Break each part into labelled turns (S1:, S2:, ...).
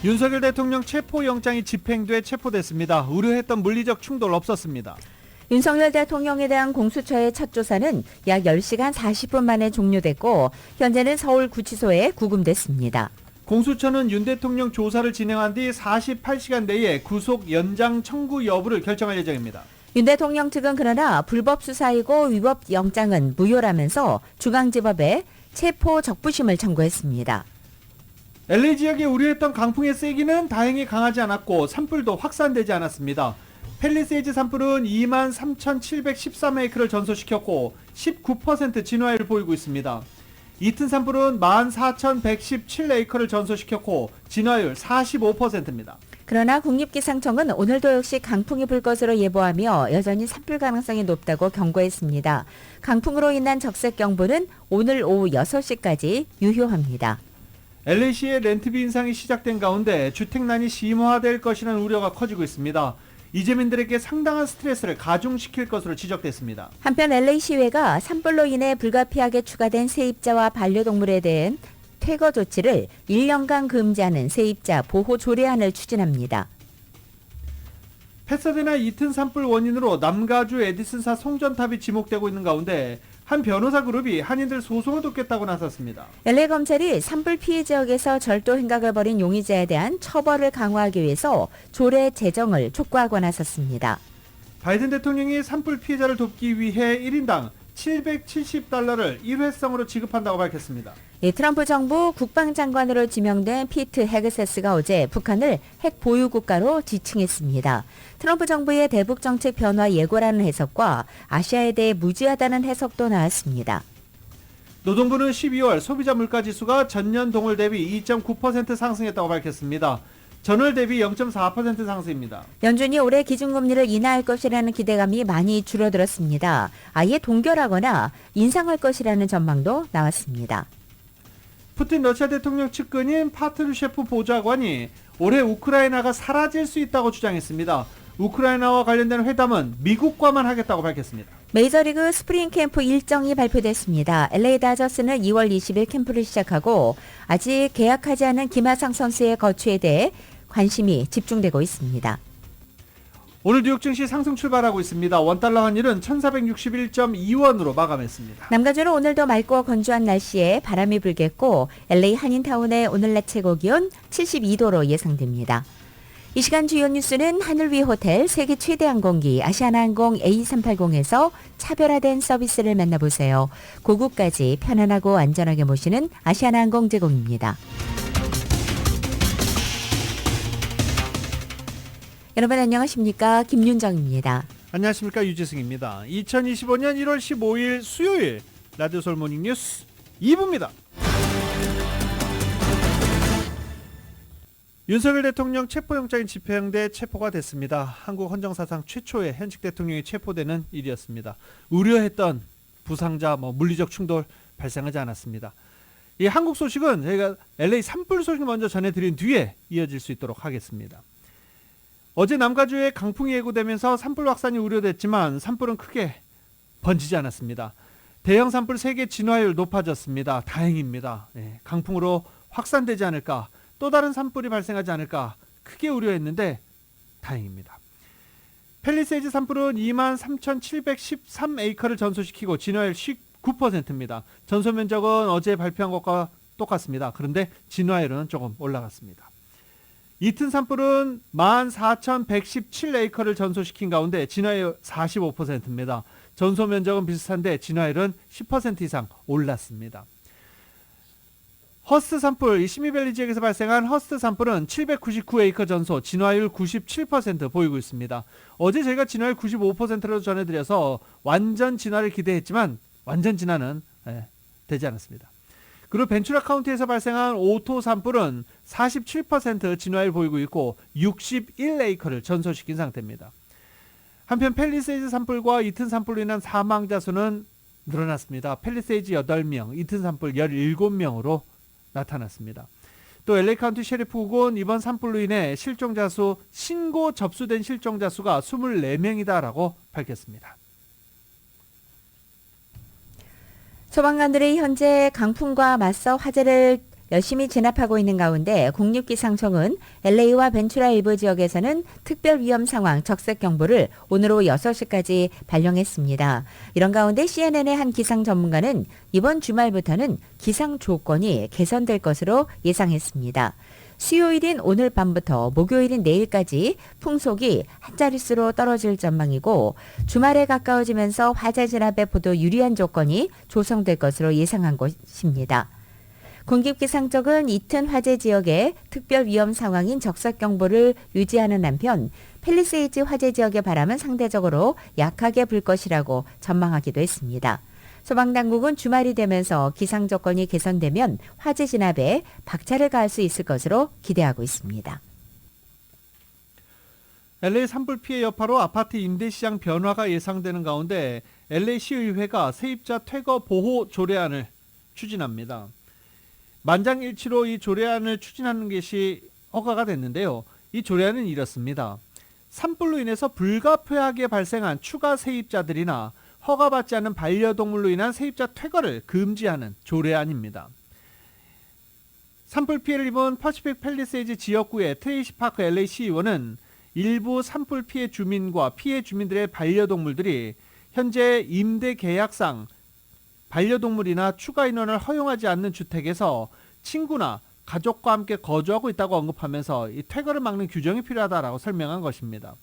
S1: 윤석열 대통령 체포영장이 집행돼 체포됐습니다. 우려했던 물리적 충돌 없었습니다.
S2: 윤석열 대통령에 대한 공수처의 첫 조사는 약 10시간 40분 만에 종료됐고 현재는 서울구치소에 구금됐습니다.
S1: 공수처는 윤 대통령 조사를 진행한 뒤 48시간 내에 구속 연장 청구 여부를 결정할 예정입니다.
S2: 윤 대통령 측은 그러나 불법 수사이고 위법 영장은 무효라면서 중앙지법에 체포 적부심을 청구했습니다.
S1: LA 지역에 우려했던 강풍의 세기는 다행히 강하지 않았고 산불도 확산되지 않았습니다. 팰리세이즈 산불은 23,713에이크를 전소시켰고 19% 진화율을 보이고 있습니다. 이튼 산불은 14,117에이크를 전소시켰고 진화율 45%입니다.
S2: 그러나 국립기상청은 오늘도 역시 강풍이 불 것으로 예보하며 여전히 산불 가능성이 높다고 경고했습니다. 강풍으로 인한 적색경보는 오늘 오후 6시까지 유효합니다.
S1: LA시의 렌트비 인상이 시작된 가운데 주택난이 심화될 것이라는 우려가 커지고 있습니다. 이재민들에게 상당한 스트레스를 가중시킬 것으로 지적됐습니다.
S2: 한편 LA시의회가 산불로 인해 불가피하게 추가된 세입자와 반려동물에 대한 퇴거 조치를 1년간 금지하는 세입자 보호 조례안을 추진합니다.
S1: 패서데나 이튼 산불 원인으로 남가주 에디슨사 송전탑이 지목되고 있는 가운데 한 변호사 그룹이 한인들 소송을 돕겠다고 나섰습니다.
S2: LA 검찰이 산불 피해 지역에서 절도 행각을 벌인 용의자에 대한 처벌을 강화하기 위해서 조례 제정을 촉구하고 나섰습니다.
S1: 바이든 대통령이 산불 피해자를 돕기 위해 1인당 $770를 일회성으로 지급한다고 밝혔습니다.
S2: 트럼프 정부 국방장관으로 지명된 피트 헤그세스가 어제 북한을 핵 보유 국가로 지칭했습니다. 트럼프 정부의 대북 정책 변화 예고라는 해석과 아시아에 대해 무지하다는 해석도 나왔습니다.
S1: 노동부는 12월 소비자 물가지수가 전년 동월 대비 2.9% 상승했다고 밝혔습니다. 전월 대비 0.4% 상승입니다.
S2: 연준이 올해 기준금리를 인하할 것이라는 기대감이 많이 줄어들었습니다. 아예 동결하거나 인상할 것이라는 전망도 나왔습니다.
S1: 푸틴 러시아 대통령 측근인 파트루셰프 보좌관이 올해 우크라이나가 사라질 수 있다고 주장했습니다. 우크라이나와 관련된 회담은 미국과만 하겠다고 밝혔습니다.
S2: 메이저리그 스프링 캠프 일정이 발표됐습니다. LA 다저스는 2월 20일 캠프를 시작하고 아직 계약하지 않은 김하성 선수의 거취에 대해 관심이 집중되고 있습니다.
S1: 오늘 뉴욕 증시 상승 출발하고 있습니다. 원달러 환율은 1461.2원으로 마감했습니다.
S2: 남가주는 오늘도 맑고 건조한 날씨에 바람이 불겠고 LA 한인타운의 오늘 낮 최고 기온 72도로 예상됩니다. 이 시간 주요 뉴스는 하늘 위 호텔 세계 최대 항공기 아시아나항공 A380에서 차별화된 서비스를 만나보세요. 고국까지 편안하고 안전하게 모시는 아시아나항공 제공입니다. 여러분 안녕하십니까? 김윤정입니다.
S1: 안녕하십니까? 유지승입니다. 2025년 1월 15일 수요일 라디오 서울 모닝 뉴스 2부입니다. 윤석열 대통령 체포영장이 집행돼 체포가 됐습니다. 한국 헌정사상 최초의 현직 대통령이 체포되는 일이었습니다. 우려했던 부상자, 물리적 충돌 발생하지 않았습니다. 이 한국 소식은 저희가 LA 산불 소식 먼저 전해드린 뒤에 이어질 수 있도록 하겠습니다. 어제 남가주에 강풍이 예고되면서 산불 확산이 우려됐지만 산불은 크게 번지지 않았습니다. 대형 산불 세계 진화율 높아졌습니다. 다행입니다. 강풍으로 확산되지 않을까, 또 다른 산불이 발생하지 않을까 크게 우려했는데 다행입니다. 팰리세이즈 산불은 23,713에이커를 전소시키고 진화율 19%입니다. 전소 면적은 어제 발표한 것과 똑같습니다. 그런데 진화율은 조금 올라갔습니다. 이튼 산불은 14,117에이커를 전소시킨 가운데 진화율 45%입니다. 전소 면적은 비슷한데 진화율은 10% 이상 올랐습니다. 허스트 산불, 시미밸리 지역에서 발생한 허스트 산불은 799에이커 전소, 진화율 97% 보이고 있습니다. 어제 저희가 진화율 95%로 전해드려서 완전 진화를 기대했지만 완전 진화는 되지 않았습니다. 그리고 벤츄라 카운티에서 발생한 오토 산불은 47% 진화율 보이고 있고 61에이커를 전소시킨 상태입니다. 한편 팰리세이즈 산불과 이튼 산불로 인한 사망자 수는 늘어났습니다. 팰리세이즈 8명, 이튼 산불 17명으로 나타났습니다. 또 LA 카운티 셰리프국은 이번 산불로 인해 실종자 수, 신고 접수된 실종자 수가 24명이다라고 밝혔습니다.
S2: 소방관들이 현재 강풍과 맞서 화재를 열심히 진압하고 있는 가운데 국립기상청은 LA와 벤츄라 일부 지역에서는 특별위험 상황 적색경보를 오늘 오후 6시까지 발령했습니다. 이런 가운데 CNN의 한 기상 전문가는 이번 주말부터는 기상 조건이 개선될 것으로 예상했습니다. 수요일인 오늘 밤부터 목요일인 내일까지 풍속이 한 자릿수로 떨어질 전망이고 주말에 가까워지면서 화재 진압에 보도 유리한 조건이 조성될 것으로 예상한 것입니다. 국립기상청은 이튼 화재 지역에 특별 위험 상황인 적색경보를 유지하는 한편 팰리세이드 화재 지역의 바람은 상대적으로 약하게 불 것이라고 전망하기도 했습니다. 소방당국은 주말이 되면서 기상 조건이 개선되면 화재 진압에 박차를 가할 수 있을 것으로 기대하고 있습니다.
S1: LA 산불 피해 여파로 아파트 임대시장 변화가 예상되는 가운데 LA 시의회가 세입자 퇴거 보호 조례안을 추진합니다. 만장일치로 이 조례안을 추진하는 것이 허가가 됐는데요. 이 조례안은 이렇습니다. 산불로 인해서 불가피하게 발생한 추가 세입자들이나 허가받지 않은 반려동물로 인한 세입자 퇴거를 금지하는 조례안입니다. 산불 피해를 입은 퍼시픽 팰리세이드 지역구의 트레이시 파크 LA 시의원은 일부 산불 피해 주민과 피해 주민들의 반려동물들이 현재 임대 계약상 반려동물이나 추가 인원을 허용하지 않는 주택에서 친구나 가족과 함께 거주하고 있다고 언급하면서 이 퇴거를 막는 규정이 필요하다라고 설명한 것입니다.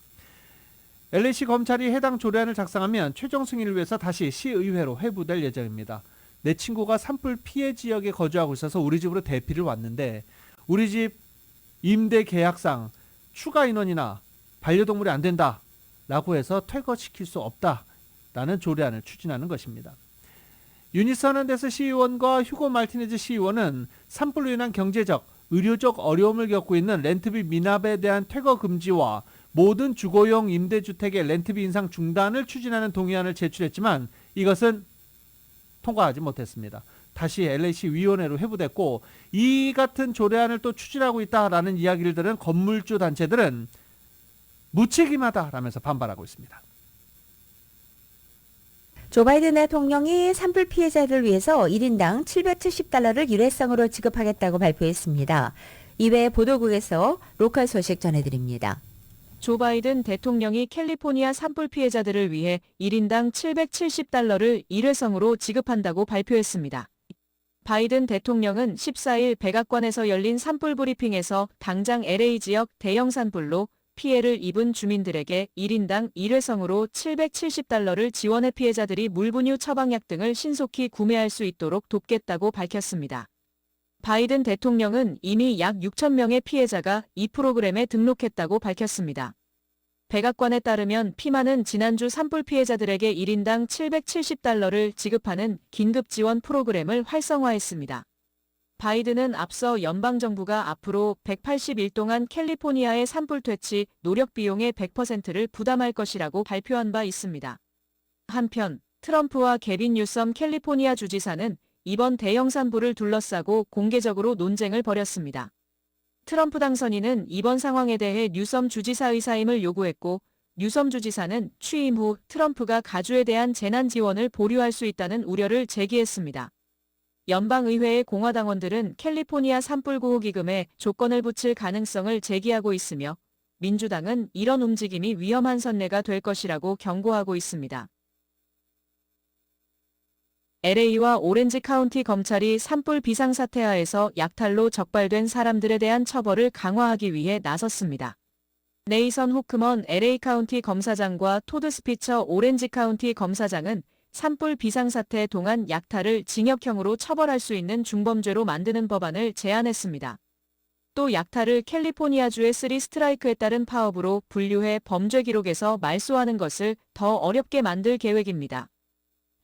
S1: LA시 검찰이 해당 조례안을 작성하면 최종 승인을 위해서 다시 시의회로 회부될 예정입니다. 내 친구가 산불 피해 지역에 거주하고 있어서 우리 집으로 대피를 왔는데 우리 집 임대 계약상 추가 인원이나 반려동물이 안 된다라고 해서 퇴거시킬 수 없다라는 조례안을 추진하는 것입니다. 유니스 허난데스 시의원과 휴고 말티네즈 시의원은 산불로 인한 경제적, 의료적 어려움을 겪고 있는 렌트비 미납에 대한 퇴거 금지와 모든 주거용 임대주택의 렌트비 인상 중단을 추진하는 동의안을 제출했지만 이것은 통과하지 못했습니다. 다시 LA시 위원회로 회부됐고 이 같은 조례안을 또 추진하고 있다라는 이야기를 들은 건물주 단체들은 무책임하다라면서 반발하고 있습니다.
S2: 조 바이든 대통령이 산불 피해자들을 위해서 1인당 $770를 일회성으로 지급하겠다고 발표했습니다. 이외에 보도국에서 로컬 소식 전해드립니다.
S3: 조 바이든 대통령이 캘리포니아 산불 피해자들을 위해 1인당 $770를 일회성으로 지급한다고 발표했습니다. 바이든 대통령은 14일 백악관에서 열린 산불 브리핑에서 당장 LA 지역 대형 산불로 피해를 입은 주민들에게 1인당 일회성으로 $770를 지원해 피해자들이 물분유 처방약 등을 신속히 구매할 수 있도록 돕겠다고 밝혔습니다. 바이든 대통령은 이미 약 6천 명의 피해자가 이 프로그램에 등록했다고 밝혔습니다. 백악관에 따르면 피마는 지난주 산불 피해자들에게 1인당 $770를 지급하는 긴급 지원 프로그램을 활성화했습니다. 바이든은 앞서 연방정부가 앞으로 180일 동안 캘리포니아의 산불 퇴치 노력 비용의 100%를 부담할 것이라고 발표한 바 있습니다. 한편 트럼프와 게빈 뉴섬 캘리포니아 주지사는 이번 대형 산불을 둘러싸고 공개적으로 논쟁을 벌였습니다. 트럼프 당선인은 이번 상황에 대해 뉴섬 주지사의 사임을 요구했고 뉴섬 주지사는 취임 후 트럼프가 가주에 대한 재난 지원을 보류할 수 있다는 우려를 제기했습니다. 연방의회의 공화당원들은 캘리포니아 산불구호기금에 조건을 붙일 가능성을 제기하고 있으며 민주당은 이런 움직임이 위험한 선례가 될 것이라고 경고하고 있습니다. LA와 오렌지 카운티 검찰이 산불 비상사태 하에서 약탈로 적발된 사람들에 대한 처벌을 강화하기 위해 나섰습니다. 네이선 호크먼 LA 카운티 검사장과 토드 스피처 오렌지 카운티 검사장은 산불 비상사태 동안 약탈을 징역형으로 처벌할 수 있는 중범죄로 만드는 법안을 제안했습니다. 또 약탈을 캘리포니아주의 3스트라이크에 따른 파업으로 분류해 범죄 기록에서 말소하는 것을 더 어렵게 만들 계획입니다.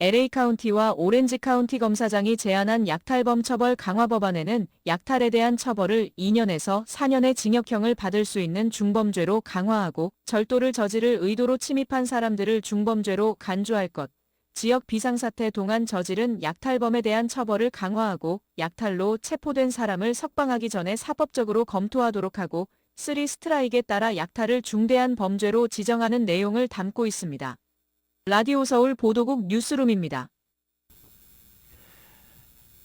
S3: LA 카운티와 오렌지 카운티 검사장이 제안한 약탈범 처벌 강화 법안에는 약탈에 대한 처벌을 2년에서 4년의 징역형을 받을 수 있는 중범죄로 강화하고 절도를 저지를 의도로 침입한 사람들을 중범죄로 간주할 것, 지역 비상사태 동안 저지른 약탈범에 대한 처벌을 강화하고 약탈로 체포된 사람을 석방하기 전에 사법적으로 검토하도록 하고 3스트라이크에 따라 약탈을 중대한 범죄로 지정하는 내용을 담고 있습니다. 라디오 서울 보도국 뉴스룸입니다.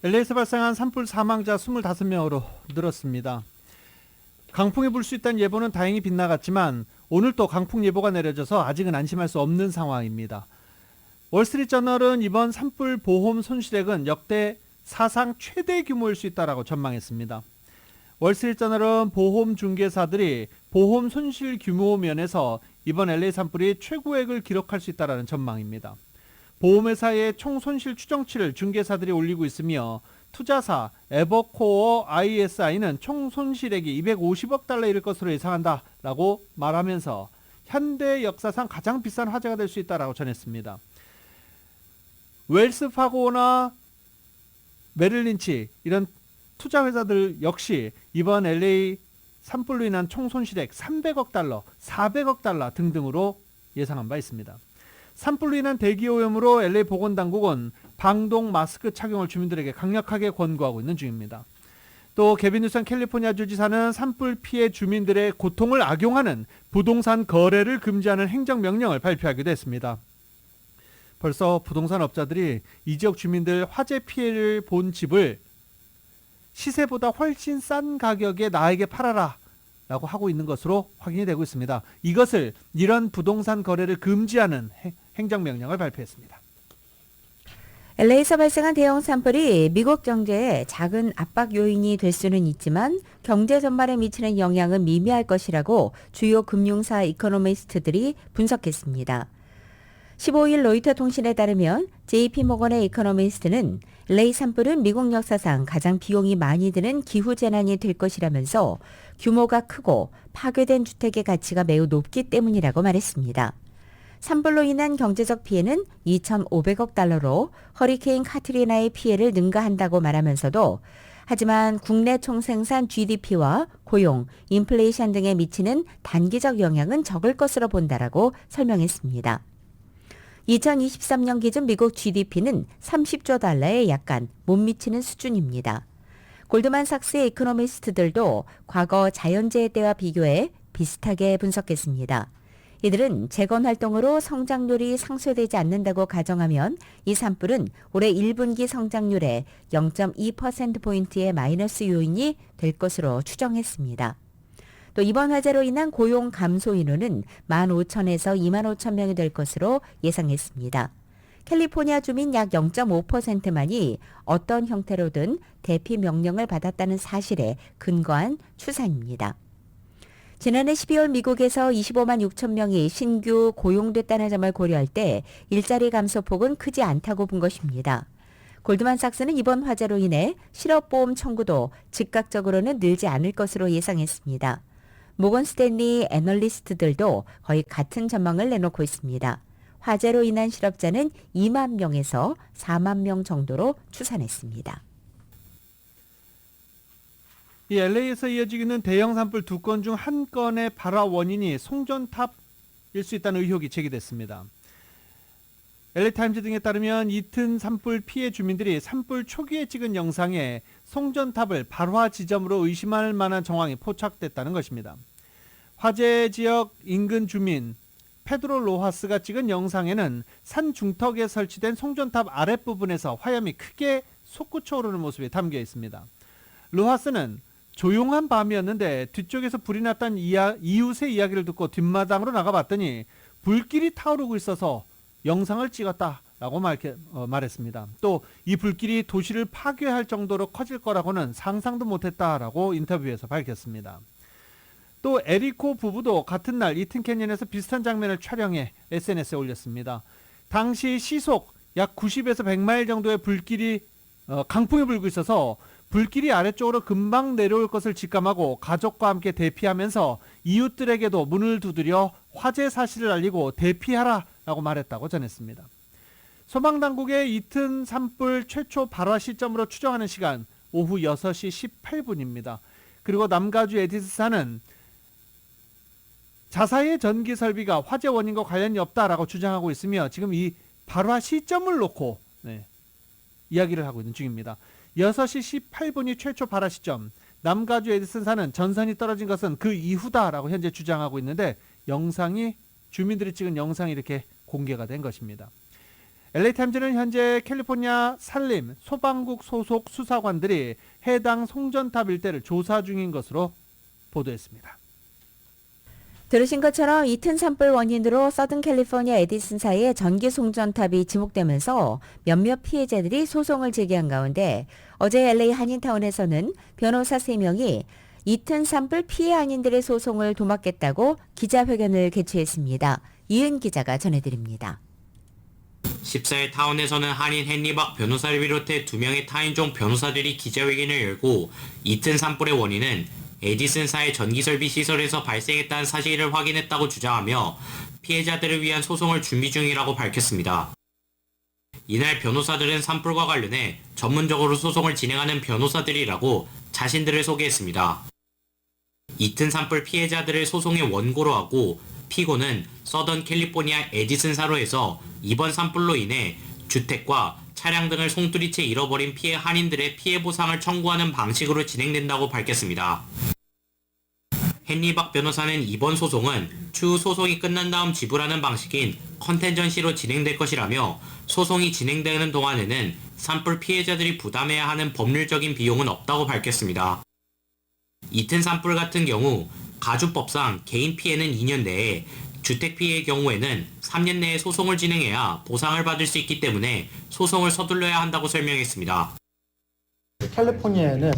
S1: LA에서 발생한 산불 사망자 25명으로 늘었습니다. 강풍이 불 수 있다는 예보는 다행히 빗나갔지만 오늘 또 강풍 예보가 내려져서 아직은 안심할 수 없는 상황입니다. 월스트리트저널은 이번 산불 보험 손실액은 역대 사상 최대 규모일 수 있다라고 전망했습니다. 월스트리트저널은 보험 중개사들이 보험 손실 규모 면에서 이번 LA 산불이 최고액을 기록할 수 있다라는 전망입니다. 보험회사의 총 손실 추정치를 중개사들이 올리고 있으며 투자사 에버코어 ISI는 총 손실액이 250억 달러에 이를 것으로 예상한다라고 말하면서 현대 역사상 가장 비싼 화재가 될 수 있다라고 전했습니다. 웰스파고나 메릴린치 이런 투자회사들 역시 이번 LA 산불로 인한 총 손실액 300억 달러, 400억 달러 등등으로 예상한 바 있습니다. 산불로 인한 대기오염으로 LA 보건당국은 방독 마스크 착용을 주민들에게 강력하게 권고하고 있는 중입니다. 또 게빈 뉴섬 캘리포니아 주지사는 산불 피해 주민들의 고통을 악용하는 부동산 거래를 금지하는 행정명령을 발표하기도 했습니다. 벌써 부동산 업자들이 이 지역 주민들 화재 피해를 본 집을 시세보다 훨씬 싼 가격에 나에게 팔아라 라고 하고 있는 것으로 확인이 되고 있습니다. 이것을 이런 부동산 거래를 금지하는 행정명령을 발표했습니다.
S2: LA에서 발생한 대형 산불이 미국 경제에 작은 압박 요인이 될 수는 있지만 경제 전반에 미치는 영향은 미미할 것이라고 주요 금융사 이코노미스트들이 분석했습니다. 15일 로이터 통신에 따르면 JP모건의 이코노미스트는 LA 산불은 미국 역사상 가장 비용이 많이 드는 기후재난이 될 것이라면서 규모가 크고 파괴된 주택의 가치가 매우 높기 때문이라고 말했습니다. 산불로 인한 경제적 피해는 2,500억 달러로 허리케인 카트리나의 피해를 능가한다고 말하면서도 하지만 국내 총생산 GDP와 고용, 인플레이션 등에 미치는 단기적 영향은 적을 것으로 본다라고 설명했습니다. 2023년 기준 미국 GDP는 30조 달러에 약간 못 미치는 수준입니다. 골드만삭스의 이코노미스트들도 과거 자연재해 때와 비교해 비슷하게 분석했습니다. 이들은 재건 활동으로 성장률이 상쇄되지 않는다고 가정하면 이 산불은 올해 1분기 성장률의 0.2%포인트의 마이너스 요인이 될 것으로 추정했습니다. 또 이번 화재로 인한 고용 감소 인원은 15,000에서 25,000명이 될 것으로 예상했습니다. 캘리포니아 주민 약 0.5%만이 어떤 형태로든 대피 명령을 받았다는 사실에 근거한 추산입니다. 지난해 12월 미국에서 25만 6천 명이 신규 고용됐다는 점을 고려할 때 일자리 감소폭은 크지 않다고 본 것입니다. 골드만삭스는 이번 화재로 인해 실업보험 청구도 즉각적으로는 늘지 않을 것으로 예상했습니다. 모건 스탠리 애널리스트들도 거의 같은 전망을 내놓고 있습니다. 화재로 인한 실업자는 2만 명에서 4만 명 정도로 추산했습니다.
S1: 이 LA에서 이어지고 있는 대형 산불 2건 중 한 건의 발화 원인이 송전탑일 수 있다는 의혹이 제기됐습니다. LA타임즈 등에 따르면 이튼 산불 피해 주민들이 산불 초기에 찍은 영상에 송전탑을 발화 지점으로 의심할 만한 정황이 포착됐다는 것입니다. 화재 지역 인근 주민 페드로 로하스가 찍은 영상에는 산 중턱에 설치된 송전탑 아랫부분에서 화염이 크게 솟구쳐 오르는 모습이 담겨 있습니다. 로하스는 조용한 밤이었는데 뒤쪽에서 불이 났다는 이웃의 이야기를 듣고 뒷마당으로 나가봤더니 불길이 타오르고 있어서 영상을 찍었다라고 말했습니다. 또 이 불길이 도시를 파괴할 정도로 커질 거라고는 상상도 못했다라고 인터뷰에서 밝혔습니다. 또 에리코 부부도 같은 날 이튼 캐니언에서 비슷한 장면을 촬영해 SNS에 올렸습니다. 당시 시속 약 90에서 100마일 정도의 불길이 강풍이 불고 있어서 불길이 아래쪽으로 금방 내려올 것을 직감하고 가족과 함께 대피하면서 이웃들에게도 문을 두드려 화재 사실을 알리고 대피하라라고 말했다고 전했습니다. 소방당국의 이튼 산불 최초 발화 시점으로 추정하는 시간 오후 6시 18분입니다. 그리고 남가주 에디스사는 자사의 전기 설비가 화재 원인과 관련이 없다라고 주장하고 있으며 지금 이 발화 시점을 놓고 이야기를 하고 있는 중입니다. 6시 18분이 최초 발화 시점, 남가주 에디슨사는 전선이 떨어진 것은 그 이후다라고 현재 주장하고 있는데 주민들이 찍은 영상이 이렇게 공개가 된 것입니다. LA타임즈는 현재 캘리포니아 산림 소방국 소속 수사관들이 해당 송전탑 일대를 조사 중인 것으로 보도했습니다.
S2: 들으신 것처럼 이튼 산불 원인으로 서든 캘리포니아 에디슨사의 전기 송전탑이 지목되면서 몇몇 피해자들이 소송을 제기한 가운데 어제 LA 한인타운에서는 변호사 3명이 이튼 산불 피해 한인들의 소송을 도맡겠다고 기자회견을 개최했습니다. 이은 기자가 전해드립니다.
S4: 14일 타운에서는 한인 헨리박 변호사를 비롯해 2명의 타인종 변호사들이 기자회견을 열고 이튼 산불의 원인은 에디슨사의 전기설비 시설에서 발생했다는 사실을 확인했다고 주장하며 피해자들을 위한 소송을 준비 중이라고 밝혔습니다. 이날 변호사들은 산불과 관련해 전문적으로 소송을 진행하는 변호사들이라고 자신들을 소개했습니다. 이튼 산불 피해자들을 소송의 원고로 하고 피고는 서던 캘리포니아 에디슨사로 해서 이번 산불로 인해 주택과 차량 등을 송두리째 잃어버린 피해 한인들의 피해 보상을 청구하는 방식으로 진행된다고 밝혔습니다. 헨리박 변호사는 이번 소송은 추후 소송이 끝난 다음 지불하는 방식인 컨텐전시로 진행될 것이라며 소송이 진행되는 동안에는 산불 피해자들이 부담해야 하는 법률적인 비용은 없다고 밝혔습니다. 이튼 산불 같은 경우 가주법상 개인 피해는 2년 내에, 주택 피해의 경우에는 3년 내에 소송을 진행해야 보상을 받을 수 있기 때문에 소송을 서둘러야 한다고 설명했습니다.
S5: 캘리포니아에는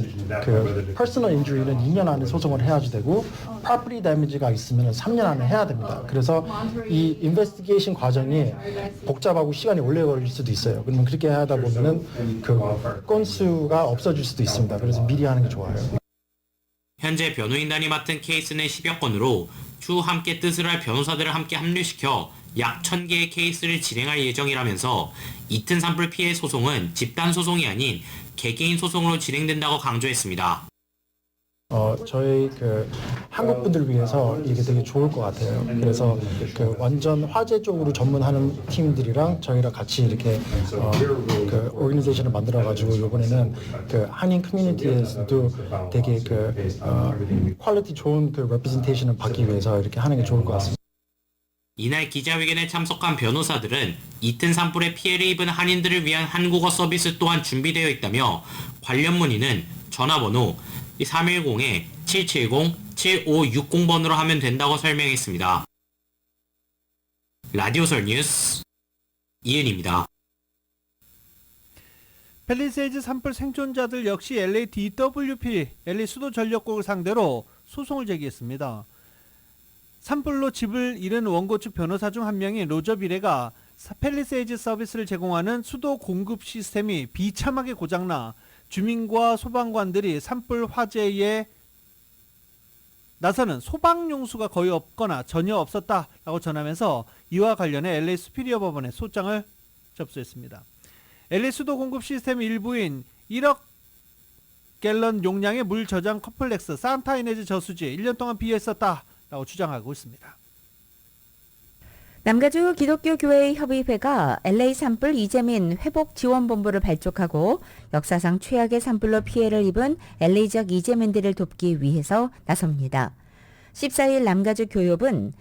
S5: 그 퍼스널 인주리는 2년 안에 소송을 해야지 되고 프로퍼티 데미지가 있으면 3년 안에 해야 됩니다. 그래서 이 인베스티게이션 과정이 복잡하고 시간이 오래 걸릴 수도 있어요. 그러면 그렇게 하다 보면은 그 건수가 없어질 수도 있습니다. 그래서 미리 하는 게 좋아요.
S4: 현재 변호인단이 맡은 케이스는 10여 건으로 추후 함께 뜻을 할 변호사들을 함께 합류시켜 약 1000개의 케이스를 진행할 예정이라면서 이튼 산불 피해 소송은 집단 소송이 아닌 개개인 소송으로 진행된다고 강조했습니다.
S5: 저희 그 한국 분들을 위해서 이게 되게 좋을 것 같아요. 그래서 그 완전 화재 쪽으로 전문하는 팀들이랑 저희랑 같이 이렇게 그 오르가니제이션을 만들어가지고 이번에는 그 한인 커뮤니티에서도 되게 그 퀄리티 좋은 그 레프레젠테이션을 받기 위해서 이렇게 하는 게 좋을 것 같습니다.
S4: 이날 기자회견에 참석한 변호사들은 이튼 산불에 피해를 입은 한인들을 위한 한국어 서비스 또한 준비되어 있다며 관련 문의는 전화번호 310-770-7560번으로 하면 된다고 설명했습니다. 라디오설 뉴스 이은입니다.
S1: 팰리세이즈 산불 생존자들 역시 LA DWP, LA 수도전력국을 상대로 소송을 제기했습니다. 산불로 집을 잃은 원고 측 변호사 중 한 명인 로저 비레가 팰리세이즈 서비스를 제공하는 수도 공급 시스템이 비참하게 고장나 주민과 소방관들이 산불 화재에 나서는 소방용수가 거의 없거나 전혀 없었다라고 전하면서 이와 관련해 LA 수피리어 법원에 소장을 접수했습니다. LA 수도 공급 시스템 일부인 1억 갤런 용량의 물 저장 컴플렉스 산타이네즈 저수지에 1년 동안 비어 있었다라고 주장하고 있습니다.
S2: 남가주 기독교교회 협의회가 LA 산불 이재민 회복지원본부를 발족하고 역사상 최악의 산불로 피해를 입은 LA 지역 이재민들을 돕기 위해서 나섭니다. 14일 남가주 교협은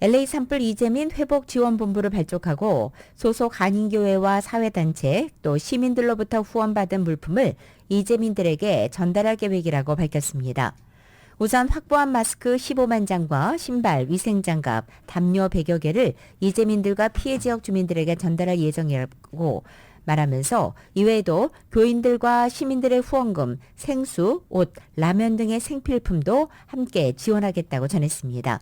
S2: LA 산불 이재민 회복지원본부를 발족하고 소속 한인교회와 사회단체 또 시민들로부터 후원받은 물품을 이재민들에게 전달할 계획이라고 밝혔습니다. 우선 확보한 마스크 15만 장과 신발, 위생장갑, 담요 100여 개를 이재민들과 피해 지역 주민들에게 전달할 예정이라고 말하면서 이외에도 교인들과 시민들의 후원금, 생수, 옷, 라면 등의 생필품도 함께 지원하겠다고 전했습니다.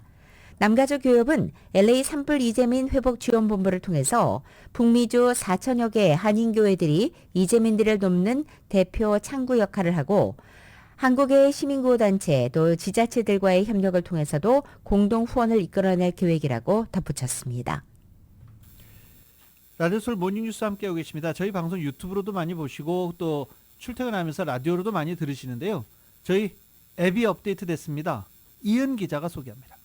S2: 남가주 교협은 LA 산불 이재민 회복지원본부를 통해서 북미주 4천여 개의 한인교회들이 이재민들을 돕는 대표 창구 역할을 하고 한국의 시민구호단체 또 지자체들과의 협력을 통해서도 공동 후원을 이끌어낼 계획이라고 덧붙였습니다.
S1: 라디오솔 모닝뉴스 함께하고 계십니다. 저희 방송 유튜브로도 많이 보시고 또 출퇴근하면서 라디오로도 많이 들으시는데요. 저희 앱이 업데이트 됐습니다. 이은 기자가 소개합니다.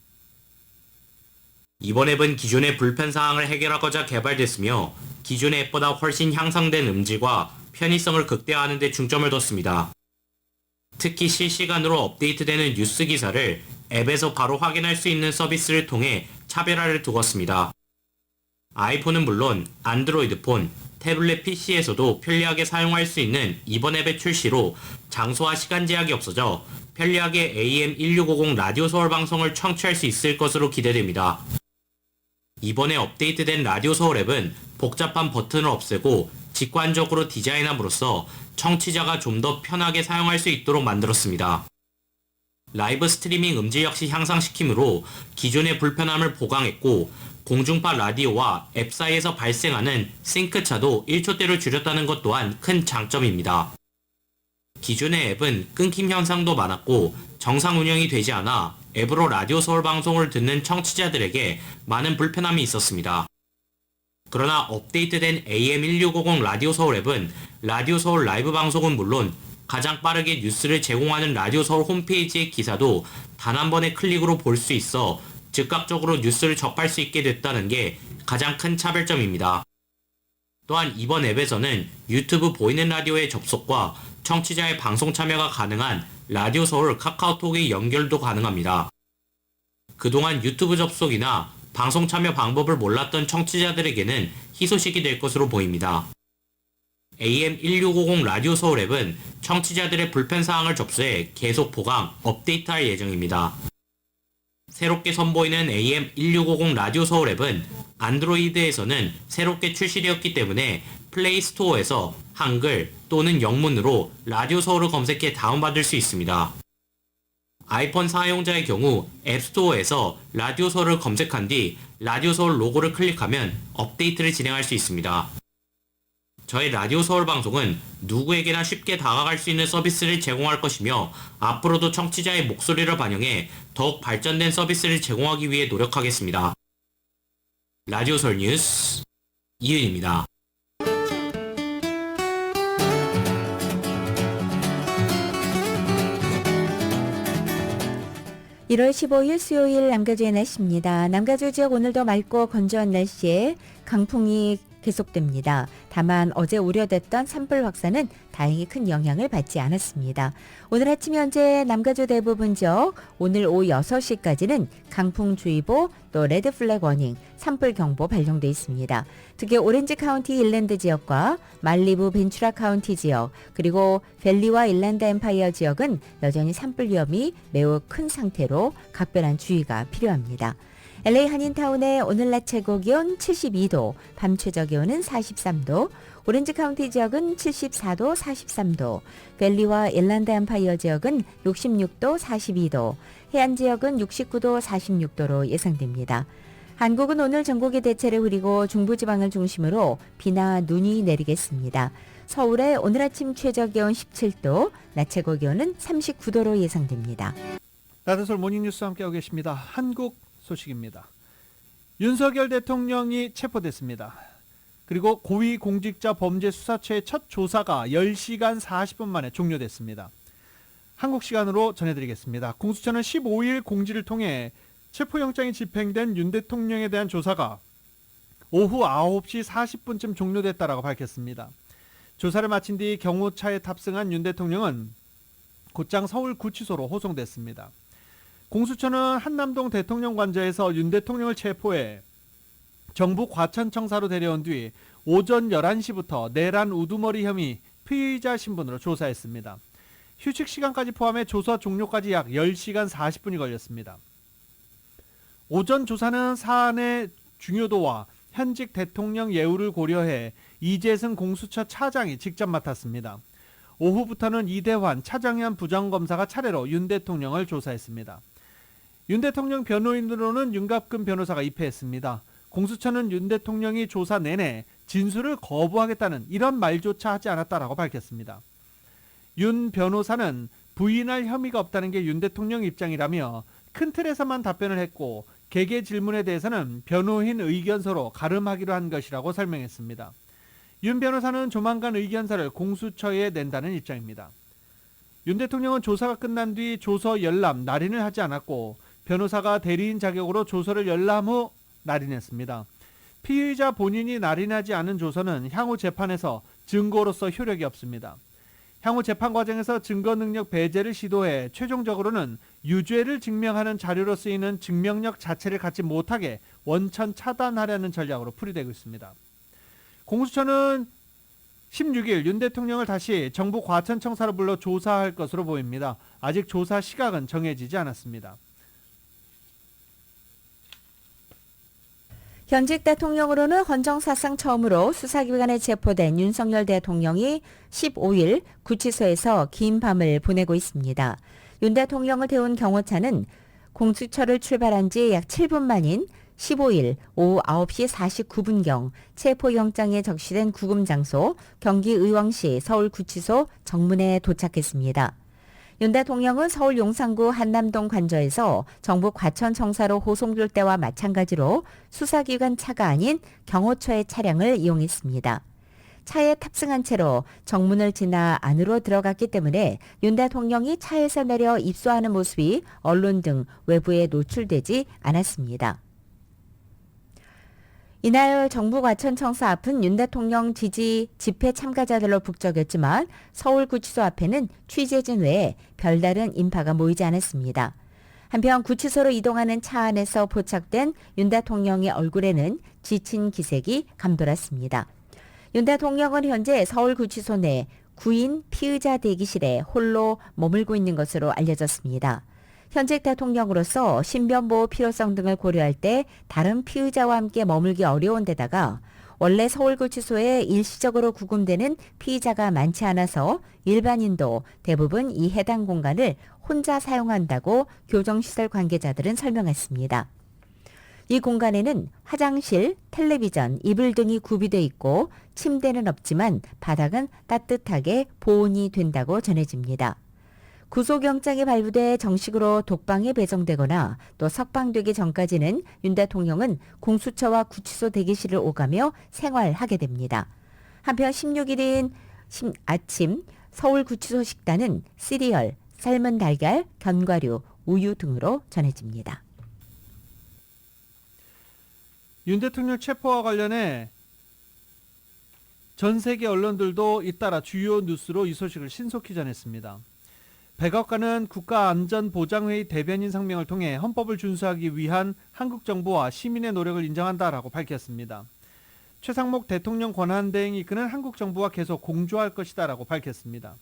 S4: 이번 앱은 기존의 불편사항을 해결하고자 개발됐으며 기존의 앱보다 훨씬 향상된 음질과 편의성을 극대화하는 데 중점을 뒀습니다. 특히 실시간으로 업데이트되는 뉴스 기사를 앱에서 바로 확인할 수 있는 서비스를 통해 차별화를 두었습니다. 아이폰은 물론 안드로이드 폰, 태블릿 PC에서도 편리하게 사용할 수 있는 이번 앱의 출시로 장소와 시간 제약이 없어져 편리하게 AM1650 라디오 서울 방송을 청취할 수 있을 것으로 기대됩니다. 이번에 업데이트된 라디오 서울 앱은 복잡한 버튼을 없애고 직관적으로 디자인함으로써 청취자가 좀 더 편하게 사용할 수 있도록 만들었습니다. 라이브 스트리밍 음질 역시 향상시킴으로 기존의 불편함을 보강했고 공중파 라디오와 앱 사이에서 발생하는 싱크차도 1초대로 줄였다는 것 또한 큰 장점입니다. 기존의 앱은 끊김 현상도 많았고 정상 운영이 되지 않아 앱으로 라디오 서울 방송을 듣는 청취자들에게 많은 불편함이 있었습니다. 그러나 업데이트된 AM1650 라디오 서울 앱은 라디오 서울 라이브 방송은 물론 가장 빠르게 뉴스를 제공하는 라디오 서울 홈페이지의 기사도 단 한 번의 클릭으로 볼 수 있어 즉각적으로 뉴스를 접할 수 있게 됐다는 게 가장 큰 차별점입니다. 또한 이번 앱에서는 유튜브 보이는 라디오의 접속과 청취자의 방송 참여가 가능한 라디오 서울 카카오톡의 연결도 가능합니다. 그동안 유튜브 접속이나 방송 참여 방법을 몰랐던 청취자들에게는 희소식이 될 것으로 보입니다. AM1650 라디오 서울 앱은 청취자들의 불편사항을 접수해 계속 보강, 업데이트할 예정입니다. 새롭게 선보이는 AM1650 라디오 서울 앱은 안드로이드에서는 새롭게 출시되었기 때문에 플레이 스토어에서 한글 또는 영문으로 라디오 서울을 검색해 다운받을 수 있습니다. 아이폰 사용자의 경우 앱스토어에서 라디오 서울을 검색한 뒤 라디오 서울 로고를 클릭하면 업데이트를 진행할 수 있습니다. 저희 라디오 서울 방송은 누구에게나 쉽게 다가갈 수 있는 서비스를 제공할 것이며 앞으로도 청취자의 목소리를 반영해 더욱 발전된 서비스를 제공하기 위해 노력하겠습니다. 라디오 서울 뉴스 이은입니다.
S2: 1월 15일 수요일 남가주의 날씨입니다. 남가주 지역 오늘도 맑고 건조한 날씨에 강풍이 계속됩니다. 다만 어제 우려됐던 산불 확산은 다행히 큰 영향을 받지 않았습니다. 오늘 아침 현재 남가주 대부분 지역 오늘 오후 6시까지는 강풍주의보 또 레드플래그 워닝, 산불경보 발령돼 있습니다. 특히 오렌지 카운티 일랜드 지역과 말리부 벤츄라 카운티 지역 그리고 밸리와 일랜드 엠파이어 지역은 여전히 산불 위험이 매우 큰 상태로 각별한 주의가 필요합니다. LA 한인타운의 오늘 낮 최고 기온 72도, 밤 최저 기온은 43도, 오렌지 카운티 지역은 74도, 43도, 밸리와 일랜드 엠파이어 지역은 66도, 42도, 해안 지역은 69도, 46도로 예상됩니다. 한국은 오늘 전국이 대체로 흐리고 중부지방을 중심으로 비나 눈이 내리겠습니다. 서울의 오늘 아침 최저 기온 17도, 낮 최고 기온은 39도로 예상됩니다.
S1: 라디오서울 모닝뉴스 함께하고 계십니다. 한국 소식입니다. 윤석열 대통령이 체포됐습니다. 그리고 고위공직자범죄수사처의 첫 조사가 10시간 40분 만에 종료됐습니다. 한국 시간으로 전해드리겠습니다. 공수처는 15일 공지를 통해 체포영장이 집행된 윤 대통령에 대한 조사가 오후 9시 40분쯤 종료됐다라고 밝혔습니다. 조사를 마친 뒤 경호차에 탑승한 윤 대통령은 곧장 서울구치소로 호송됐습니다. 공수처는 한남동 대통령 관저에서 윤 대통령을 체포해 정부 과천청사로 데려온 뒤 오전 11시부터 내란 우두머리 혐의 피의자 신분으로 조사했습니다. 휴식 시간까지 포함해 조사 종료까지 약 10시간 40분이 걸렸습니다. 오전 조사는 사안의 중요도와 현직 대통령 예우를 고려해 이재승 공수처 차장이 직접 맡았습니다. 오후부터는 이대환 차정현 부장검사가 차례로 윤 대통령을 조사했습니다. 윤 대통령 변호인으로는 윤갑근 변호사가 입회했습니다. 공수처는 윤 대통령이 조사 내내 진술을 거부하겠다는 이런 말조차 하지 않았다라고 밝혔습니다. 윤 변호사는 부인할 혐의가 없다는 게 윤 대통령 입장이라며 큰 틀에서만 답변을 했고 개개 질문에 대해서는 변호인 의견서로 가름하기로 한 것이라고 설명했습니다. 윤 변호사는 조만간 의견서를 공수처에 낸다는 입장입니다. 윤 대통령은 조사가 끝난 뒤 조서 열람, 날인을 하지 않았고 변호사가 대리인 자격으로 조서를 열람 후 날인했습니다. 피의자 본인이 날인하지 않은 조서는 향후 재판에서 증거로서 효력이 없습니다. 향후 재판 과정에서 증거 능력 배제를 시도해 최종적으로는 유죄를 증명하는 자료로 쓰이는 증명력 자체를 갖지 못하게 원천 차단하려는 전략으로 풀이되고 있습니다. 공수처는 16일 윤 대통령을 다시 정부 과천청사로 불러 조사할 것으로 보입니다. 아직 조사 시각은 정해지지 않았습니다.
S2: 현직 대통령으로는 헌정사상 처음으로 수사기관에 체포된 윤석열 대통령이 15일 구치소에서 긴 밤을 보내고 있습니다. 윤 대통령을 태운 경호차는 공수처를 출발한 지 약 7분 만인 15일 오후 9시 49분경 체포영장에 적시된 구금 장소 경기 의왕시 서울구치소 정문에 도착했습니다. 윤 대통령은 서울 용산구 한남동 관저에서 정부 과천청사로 호송될 때와 마찬가지로 수사기관 차가 아닌 경호처의 차량을 이용했습니다. 차에 탑승한 채로 정문을 지나 안으로 들어갔기 때문에 윤 대통령이 차에서 내려 입소하는 모습이 언론 등 외부에 노출되지 않았습니다. 이날 정부 과천청사 앞은 윤 대통령 지지 집회 참가자들로 북적였지만 서울구치소 앞에는 취재진 외에 별다른 인파가 모이지 않았습니다. 한편 구치소로 이동하는 차 안에서 포착된 윤 대통령의 얼굴에는 지친 기색이 감돌았습니다. 윤 대통령은 현재 서울구치소 내 구인 피의자 대기실에 홀로 머물고 있는 것으로 알려졌습니다. 현직 대통령으로서 신변보호 필요성 등을 고려할 때 다른 피의자와 함께 머물기 어려운 데다가 원래 서울구치소에 일시적으로 구금되는 피의자가 많지 않아서 일반인도 대부분 이 해당 공간을 혼자 사용한다고 교정시설 관계자들은 설명했습니다. 이 공간에는 화장실, 텔레비전, 이불 등이 구비돼 있고 침대는 없지만 바닥은 따뜻하게 보온이 된다고 전해집니다. 구속영장이 발부돼 정식으로 독방에 배정되거나 또 석방되기 전까지는 윤 대통령은 공수처와 구치소 대기실을 오가며 생활하게 됩니다. 한편 16일인 아침 서울구치소 식단은 시리얼, 삶은 달걀, 견과류, 우유 등으로 전해집니다.
S1: 윤 대통령 체포와 관련해 전 세계 언론들도 잇따라 주요 뉴스로 이 소식을 신속히 전했습니다. 백악관은 국가안전보장회의 대변인 성명을 통해 헌법을 준수하기 위한 한국 정부와 시민의 노력을 인정한다라고 밝혔습니다. 최상목 대통령 권한대행이 이끄는 한국 정부와 계속 공조할 것이다라고 밝혔습니다.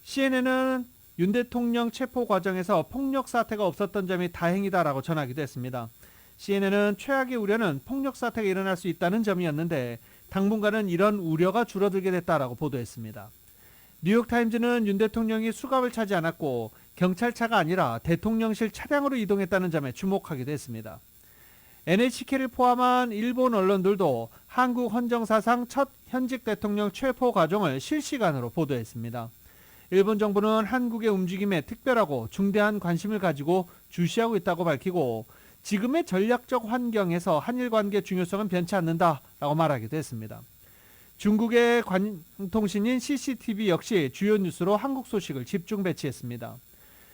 S1: CNN은 윤 대통령 체포 과정에서 폭력 사태가 없었던 점이 다행이다라고 전하기도 했습니다. CNN은 최악의 우려는 폭력 사태가 일어날 수 있다는 점이었는데 당분간은 이런 우려가 줄어들게 됐다라고 보도했습니다. 뉴욕타임즈는 윤 대통령이 수갑을 차지 않았고 경찰차가 아니라 대통령실 차량으로 이동했다는 점에 주목하기도 했습니다. NHK를 포함한 일본 언론들도 한국 헌정사상 첫 현직 대통령 체포 과정을 실시간으로 보도했습니다. 일본 정부는 한국의 움직임에 특별하고 중대한 관심을 가지고 주시하고 있다고 밝히고 지금의 전략적 환경에서 한일 관계 중요성은 변치 않는다라고 말하기도 했습니다. 중국의 관통신인 CCTV 역시 주요 뉴스로 한국 소식을 집중 배치했습니다.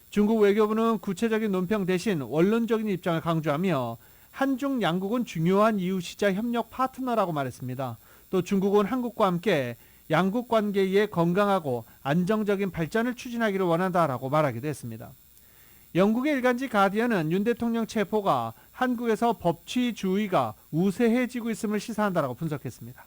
S1: 중국 외교부는 구체적인 논평 대신 원론적인 입장을 강조하며 한중 양국은 중요한 이웃이자 협력 파트너라고 말했습니다. 또 중국은 한국과 함께 양국 관계의 건강하고 안정적인 발전을 추진하기를 원한다라고 말하기도 했습니다. 영국의 일간지 가디언은 윤 대통령 체포가 한국에서 법치주의가 우세해지고 있음을 시사한다라고 분석했습니다.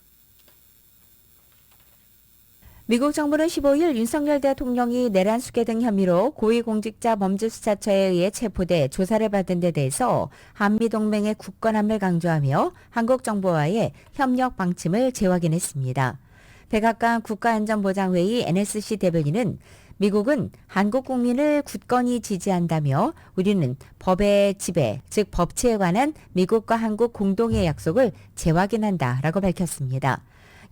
S2: 미국 정부는 15일 윤석열 대통령이 내란 수괴 등 혐의로 고위공직자 범죄수사처에 의해 체포돼 조사를 받은 데 대해서 한미동맹의 굳건함을 강조하며 한국 정부와의 협력 방침을 재확인했습니다. 백악관 국가안전보장회의 NSC 대변인은 미국은 한국 국민을 굳건히 지지한다며 우리는 법의 지배, 즉 법치에 관한 미국과 한국 공동의 약속을 재확인한다라고 밝혔습니다.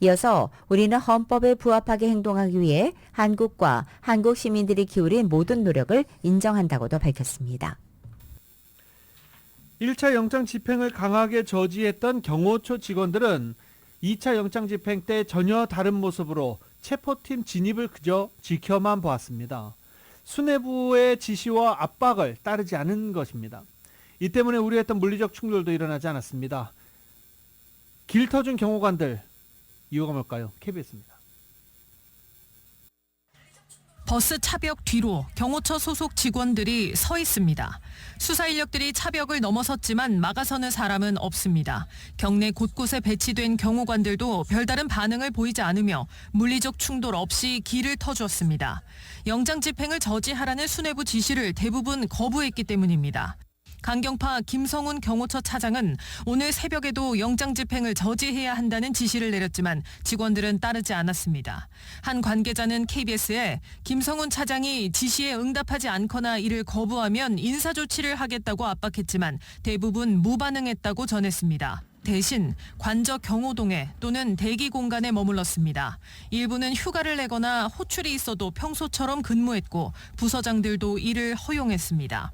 S2: 이어서 우리는 헌법에 부합하게 행동하기 위해 한국과 한국 시민들이 기울인 모든 노력을 인정한다고도 밝혔습니다.
S1: 1차 영장 집행을 강하게 저지했던 경호처 직원들은 2차 영장 집행 때 전혀 다른 모습으로 체포팀 진입을 그저 지켜만 보았습니다. 수뇌부의 지시와 압박을 따르지 않은 것입니다. 이 때문에 우려했던 물리적 충돌도 일어나지 않았습니다. 길 터준 경호관들, 이유가 뭘까요? KBS입니다.
S6: 버스 차벽 뒤로 경호처 소속 직원들이 서 있습니다. 수사 인력들이 차벽을 넘어섰지만 막아서는 사람은 없습니다. 경내 곳곳에 배치된 경호관들도 별다른 반응을 보이지 않으며 물리적 충돌 없이 길을 터주었습니다. 영장 집행을 저지하라는 수뇌부 지시를 대부분 거부했기 때문입니다. 강경파 김성훈 경호처 차장은 오늘 새벽에도 영장 집행을 저지해야 한다는 지시를 내렸지만 직원들은 따르지 않았습니다. 한 관계자는 KBS에 김성훈 차장이 지시에 응답하지 않거나 이를 거부하면 인사조치를 하겠다고 압박했지만 대부분 무반응했다고 전했습니다. 대신 관저 경호동에 또는 대기 공간에 머물렀습니다. 일부는 휴가를 내거나 호출이 있어도 평소처럼 근무했고 부서장들도 이를 허용했습니다.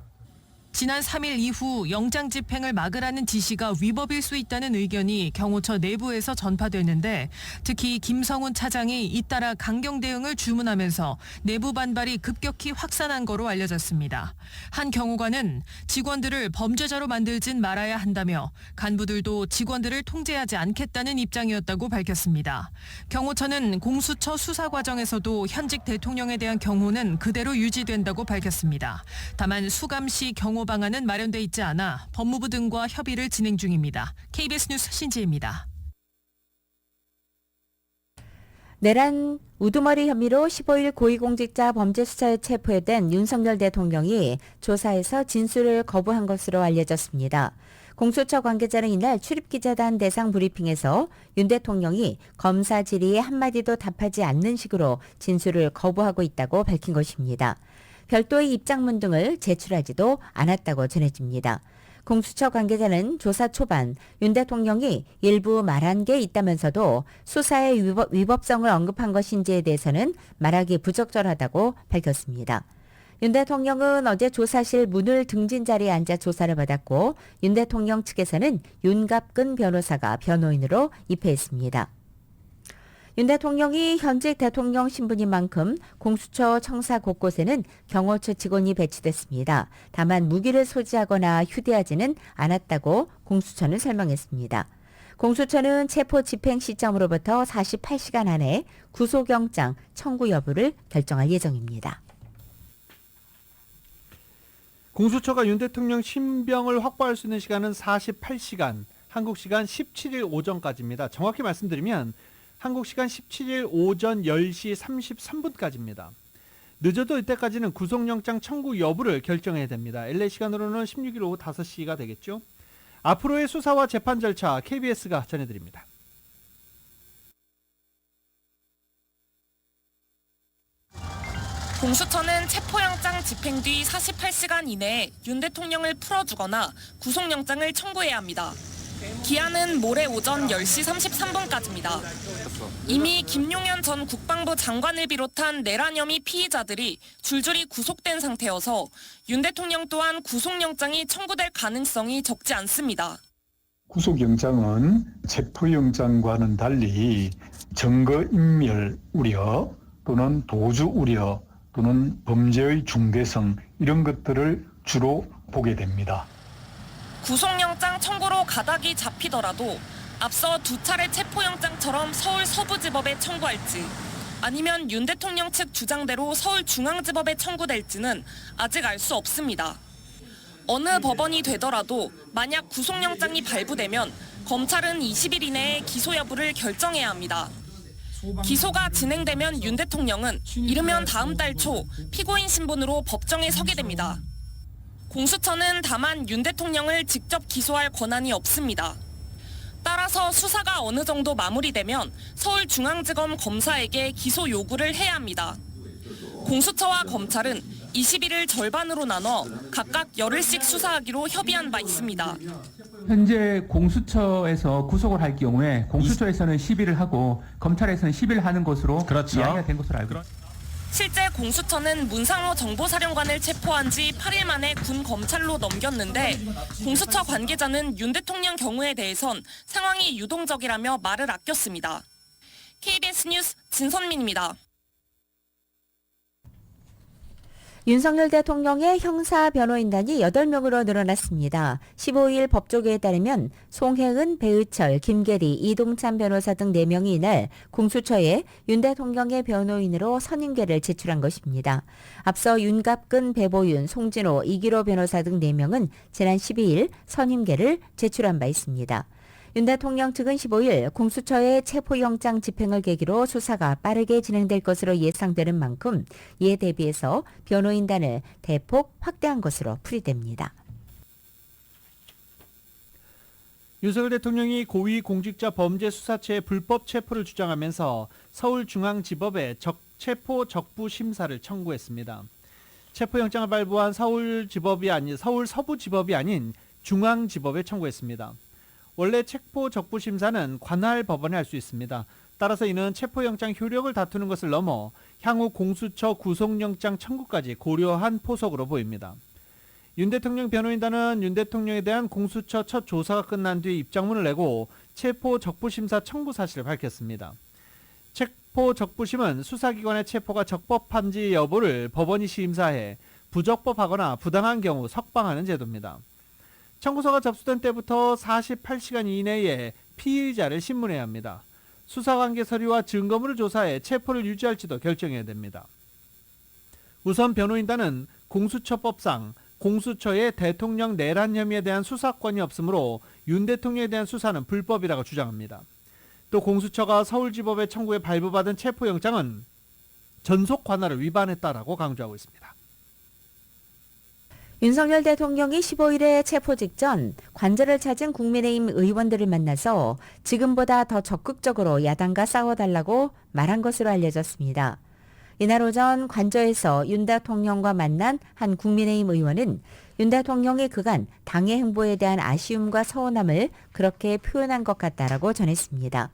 S6: 지난 3일 이후 영장 집행을 막으라는 지시가 위법일 수 있다는 의견이 경호처 내부에서 전파됐는데 특히 김성훈 차장이 잇따라 강경 대응을 주문하면서 내부 반발이 급격히 확산한 거로 알려졌습니다. 한 경호관은 직원들을 범죄자로 만들진 말아야 한다며 간부들도 직원들을 통제하지 않겠다는 입장이었다고 밝혔습니다. 경호처는 공수처 수사 과정에서도 현직 대통령에 대한 경호는 그대로 유지된다고 밝혔습니다. 다만 수감시 경호 방안은 마련돼 있지 않아 법무부 등과 협의를 진행 중입니다. KBS 뉴스 신지혜입니다.
S2: 내란 우두머리 혐의로 15일 고위공직자 범죄수사에 체포된 윤석열 대통령이 조사에서 진술을 거부한 것으로 알려졌습니다. 공수처 관계자는 이날 출입기자단 대상 브리핑에서 윤 대통령이 검사 질의에 한마디도 답하지 않는 식으로 진술을 거부하고 있다고 밝힌 것입니다. 별도의 입장문 등을 제출하지도 않았다고 전해집니다. 공수처 관계자는 조사 초반 윤 대통령이 일부 말한 게 있다면서도 수사의 위법성을 언급한 것인지에 대해서는 말하기 부적절하다고 밝혔습니다. 윤 대통령은 어제 조사실 문을 등진 자리에 앉아 조사를 받았고 윤 대통령 측에서는 윤갑근 변호사가 변호인으로 입회했습니다. 윤 대통령이 현직 대통령 신분인 만큼 공수처 청사 곳곳에는 경호처 직원이 배치됐습니다. 다만 무기를 소지하거나 휴대하지는 않았다고 공수처는 설명했습니다. 공수처는 체포 집행 시점으로부터 48시간 안에 구속영장 청구 여부를 결정할 예정입니다.
S1: 공수처가 윤 대통령 신병을 확보할 수 있는 시간은 48시간, 한국 시간 17일 오전까지입니다. 정확히 말씀드리면 한국 시간 17일 오전 10시 33분까지입니다. 늦어도 이때까지는 구속영장 청구 여부를 결정해야 됩니다. LA 시간으로는 16일 오후 5시가 되겠죠. 앞으로의 수사와 재판 절차 KBS가 전해드립니다.
S7: 공수처는 체포영장 집행 뒤 48시간 이내에 윤 대통령을 풀어주거나 구속영장을 청구해야 합니다. 기한은 모레 오전 10시 33분까지입니다. 이미 김용현 전 국방부 장관을 비롯한 내란 혐의 피의자들이 줄줄이 구속된 상태여서 윤 대통령 또한 구속영장이 청구될 가능성이 적지 않습니다.
S8: 구속영장은 체포영장과는 달리 증거인멸 우려 또는 도주 우려 또는 범죄의 중대성 이런 것들을 주로 보게 됩니다.
S7: 구속영장 청구로 가닥이 잡히더라도 앞서 두 차례 체포영장처럼 서울 서부지법에 청구할지 아니면 윤 대통령 측 주장대로 서울중앙지법에 청구될지는 아직 알 수 없습니다. 어느 법원이 되더라도 만약 구속영장이 발부되면 검찰은 20일 이내에 기소 여부를 결정해야 합니다. 기소가 진행되면 윤 대통령은 이르면 다음 달 초 피고인 신분으로 법정에 서게 됩니다. 공수처는 다만 윤 대통령을 직접 기소할 권한이 없습니다. 따라서 수사가 어느 정도 마무리되면 서울중앙지검 검사에게 기소 요구를 해야 합니다. 공수처와 검찰은 21일 절반으로 나눠 각각 열흘씩 수사하기로 협의한 바 있습니다.
S9: 현재 공수처에서 구속을 할 경우에 공수처에서는 10일을 하고 검찰에서는 10일 하는 것으로 이야기가 된 것으로 알고 있습니다.
S7: 실제 공수처는 문상호 정보사령관을 체포한 지 8일 만에 군 검찰로 넘겼는데 공수처 관계자는 윤 대통령 경우에 대해선 상황이 유동적이라며 말을 아꼈습니다. KBS 뉴스 진선민입니다.
S2: 윤석열 대통령의 형사 변호인단이 8명으로 늘어났습니다. 15일 법조계에 따르면 송혜은, 배의철, 김계리, 이동찬 변호사 등 4명이 이날 공수처에 윤 대통령의 변호인으로 선임계를 제출한 것입니다. 앞서 윤갑근, 배보윤, 송진호, 이기로 변호사 등 4명은 지난 12일 선임계를 제출한 바 있습니다. 윤 대통령 측은 15일 공수처의 체포영장 집행을 계기로 수사가 빠르게 진행될 것으로 예상되는 만큼 이에 대비해서 변호인단을 대폭 확대한 것으로 풀이됩니다.
S1: 윤석열 대통령이 고위공직자 범죄수사처의 불법 체포를 주장하면서 서울중앙지법에 체포 적부 심사를 청구했습니다. 체포영장을 발부한 서울 서부지법이 아닌 중앙지법에 청구했습니다. 원래 체포 적부 심사는 관할 법원에 할 수 있습니다. 따라서 이는 체포영장 효력을 다투는 것을 넘어 향후 공수처 구속영장 청구까지 고려한 포석으로 보입니다. 윤 대통령 변호인단은 윤 대통령에 대한 공수처 첫 조사가 끝난 뒤 입장문을 내고 체포 적부 심사 청구 사실을 밝혔습니다. 체포 적부심은 수사기관의 체포가 적법한지 여부를 법원이 심사해 부적법하거나 부당한 경우 석방하는 제도입니다. 청구서가 접수된 때부터 48시간 이내에 피의자를 신문해야 합니다. 수사관계 서류와 증거물을 조사해 체포를 유지할지도 결정해야 됩니다. 우선 변호인단은 공수처법상 공수처의 대통령 내란 혐의에 대한 수사권이 없으므로 윤 대통령에 대한 수사는 불법이라고 주장합니다. 또 공수처가 서울지법에 청구해 발부받은 체포영장은 전속 관할을 위반했다라고 강조하고 있습니다.
S2: 윤석열 대통령이 15일에 체포 직전 관저를 찾은 국민의힘 의원들을 만나서 지금보다 더 적극적으로 야당과 싸워달라고 말한 것으로 알려졌습니다. 이날 오전 관저에서 윤 대통령과 만난 한 국민의힘 의원은 윤 대통령이 그간 당의 행보에 대한 아쉬움과 서운함을 그렇게 표현한 것 같다라고 전했습니다.